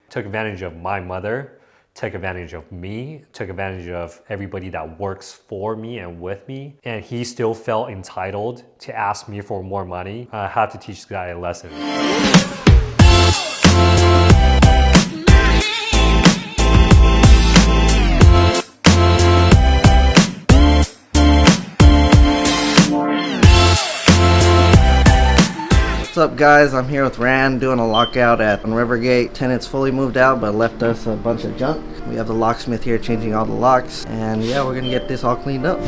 took advantage of my mother, took advantage of me, took advantage of everybody that works for me and with me, and he still felt entitled to ask me for more money. I had to teach this guy a lesson. What's up guys, I'm here with Rand doing a lockout at Rivergate. Tenants fully moved out but left us a bunch of junk. We have the locksmith here changing all the locks, and yeah, we're gonna get this all cleaned up.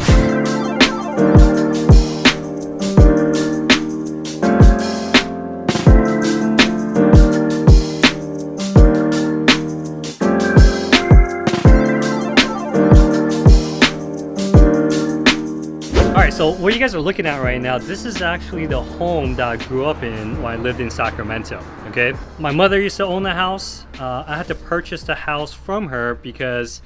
So what you guys are looking at right now, this is actually the home that I grew up in when I lived in Sacramento, okay? My mother used to own the house. I had to purchase the house from her because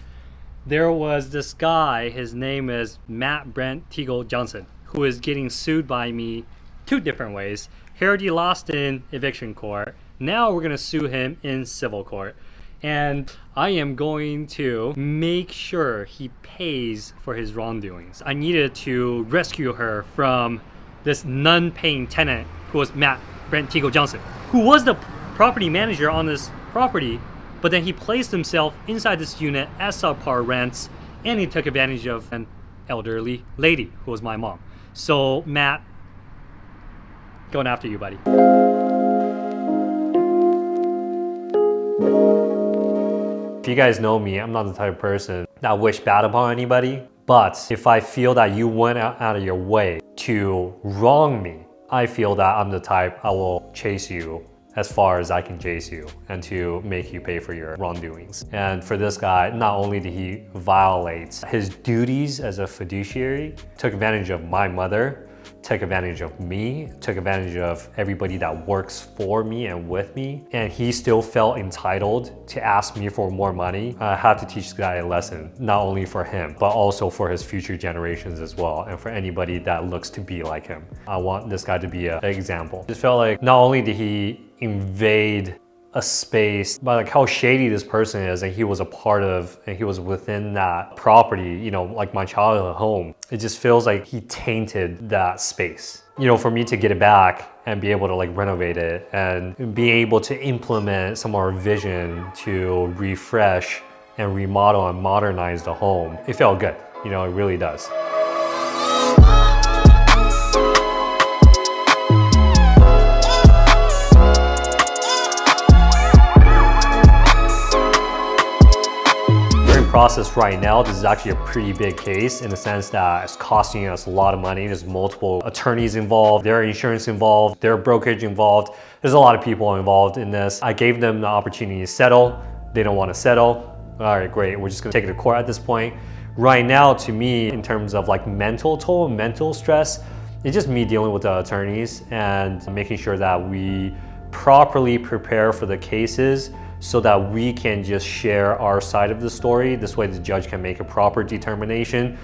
there was this guy, his name is Matt Brent Teagle Johnson, who is getting sued by me 2 different ways. He already lost in eviction court. Now we're gonna sue him in civil court. And I am going to make sure he pays for his wrongdoings. I needed to rescue her from this non-paying tenant who was Matt Brent Teagle Johnson, who was the property manager on this property, but then he placed himself inside this unit at subpar rents, and he took advantage of an elderly lady who was my mom. So Matt, going after you, buddy. If you guys know me, I'm not the type of person that wish bad upon anybody, but if I feel that you went out of your way to wrong me, I feel that I'm the type I will chase you as far as I can chase you and to make you pay for your wrongdoings. And for this guy, not only did he violate his duties as a fiduciary, took advantage of my mother, took advantage of me, took advantage of everybody that works for me and with me, and he still felt entitled to ask me for more money. I had to teach this guy a lesson, not only for him, but also for his future generations as well, and for anybody that looks to be like him. I want this guy to be an example. It felt like not only did he invade a space, but like how shady this person is, and he was a part of, and he was within that property, you know, like my childhood home. It just feels like he tainted that space. You know, for me to get it back and be able to like renovate it and be able to implement some of our vision to refresh and remodel and modernize the home, it felt good. You know, it really does. Process right now, this is actually a pretty big case in the sense that it's costing us a lot of money. There's multiple attorneys involved, their insurance involved, their brokerage involved. There's a lot of people involved in this. I gave them the opportunity to settle. They don't want to settle. All right, great. We're just gonna take it to court at this point. Right now, to me, in terms of like mental toll, mental stress, it's just me dealing with the attorneys and making sure that we properly prepare for the cases so that we can just share our side of the story. This way the judge can make a proper determination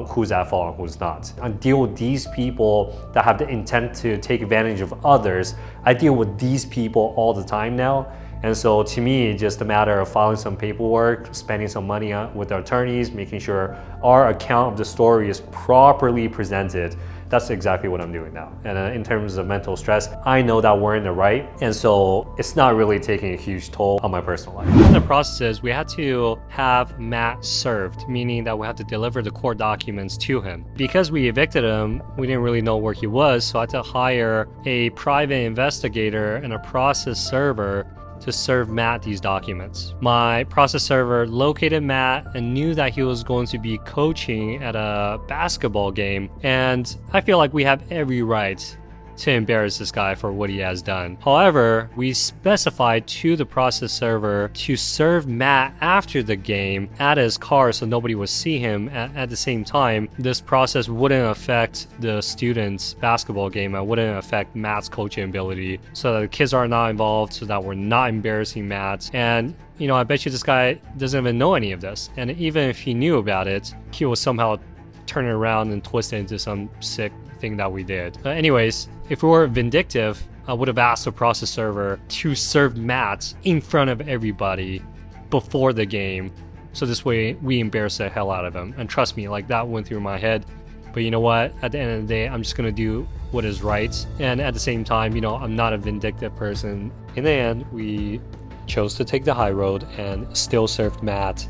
who's at fault and who's not. I deal with these people that have the intent to take advantage of others. I deal with these people all the time now. And so to me, it's just a matter of filing some paperwork, spending some money with our attorneys, making sure our account of the story is properly presented. That's exactly what I'm doing now. And in terms of mental stress, I know that we're in the right. And so it's not really taking a huge toll on my personal life. In the process, we had to have Matt served, meaning that we had to deliver the court documents to him. Because we evicted him, we didn't really know where he was. So I had to hire a private investigator and a process server to serve Matt these documents. My process server located Matt and knew that he was going to be coaching at a basketball game, and I feel like we have every right to embarrass this guy for what he has done. However, we specified to the process server to serve Matt after the game at his car so nobody would see him. At the same time, this process wouldn't affect the students' basketball game and wouldn't affect Matt's coaching ability, so that the kids are not involved, so that we're not embarrassing Matt. And you know, I bet you this guy doesn't even know any of this. And even if he knew about it, he will somehow turn it around and twist it into some sick thing that we did. Anyways, if we were vindictive, I would have asked the process server to serve mats in front of everybody before the game. So this way we embarrass the hell out of them. And trust me, like that went through my head. But you know what? At the end of the day, I'm just gonna do what is right. And at the same time, you know, I'm not a vindictive person. In the end, we chose to take the high road and still served Matt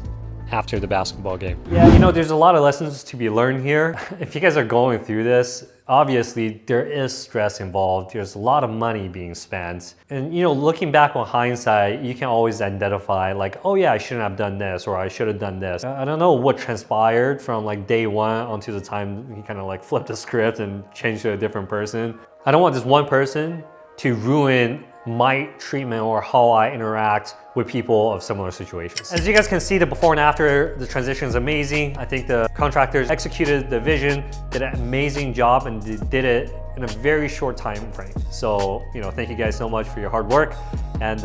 after the basketball game. Yeah, you know, there's a lot of lessons to be learned here. If you guys are going through this, obviously there is stress involved. There's a lot of money being spent. And you know, looking back on hindsight, you can always identify like, oh yeah, I shouldn't have done this, or I should have done this. I don't know what transpired from like day one until the time he kind of like flipped the script and changed to a different person. I don't want this one person to ruin my treatment or how I interact with people of similar situations. As you guys can see, the before and after, the transition is amazing. I think the contractors executed the vision, did an amazing job, and did it in a very short time frame. So, you know, thank you guys so much for your hard work. And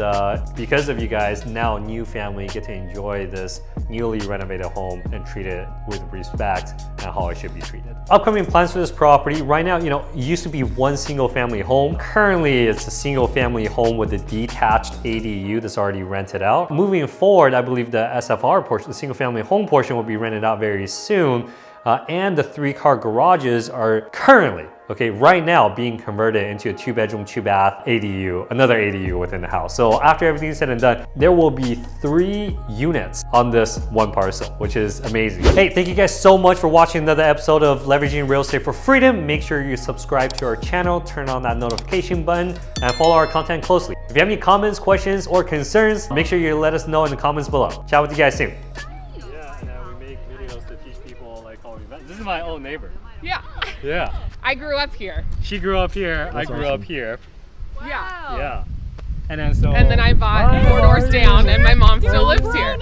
because of you guys, now new family get to enjoy this newly renovated home and treat it with respect and how it should be treated. Upcoming plans for this property, right now, you know, it used to be one single family home. Currently, it's a single family home with a detached ADU that's already rented out. Moving forward, I believe the SFR portion, the single family home portion, will be rented out very soon. And the 3-car garages are currently, okay, right now being converted into a 2-bedroom, 2-bath ADU, another ADU within the house. So after everything's said and done, there will be 3 units on this one parcel, which is amazing. Hey, thank you guys so much for watching another episode of Leveraging Real Estate for Freedom. Make sure you subscribe to our channel, turn on that notification button, and follow our content closely. If you have any comments, questions, or concerns, make sure you let us know in the comments below. Chat with you guys soon. This is my old neighbor. Yeah. Yeah. I grew up here. She grew up here. I grew up here. Wow. Yeah. And then I bought 4 doors down, and my mom still lives here.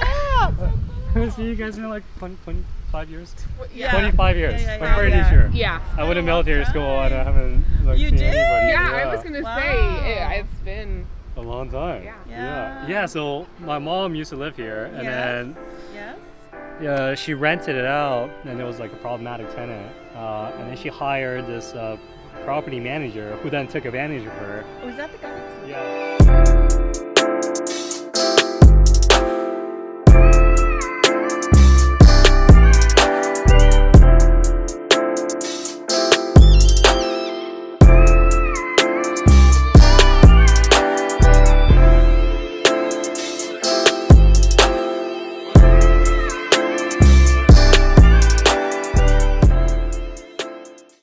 So you guys been like 25 years? Yeah. 25 years. Yeah. I'm pretty sure. Yeah. I went to military school and I haven't like, You seen did? anybody. Yeah, I was gonna say it's been a long time. Yeah. Yeah. So my mom used to live here, and then Yes. she rented it out, and it was like a problematic tenant. And then she hired this property manager who then took advantage of her. Was that the guy? Yeah.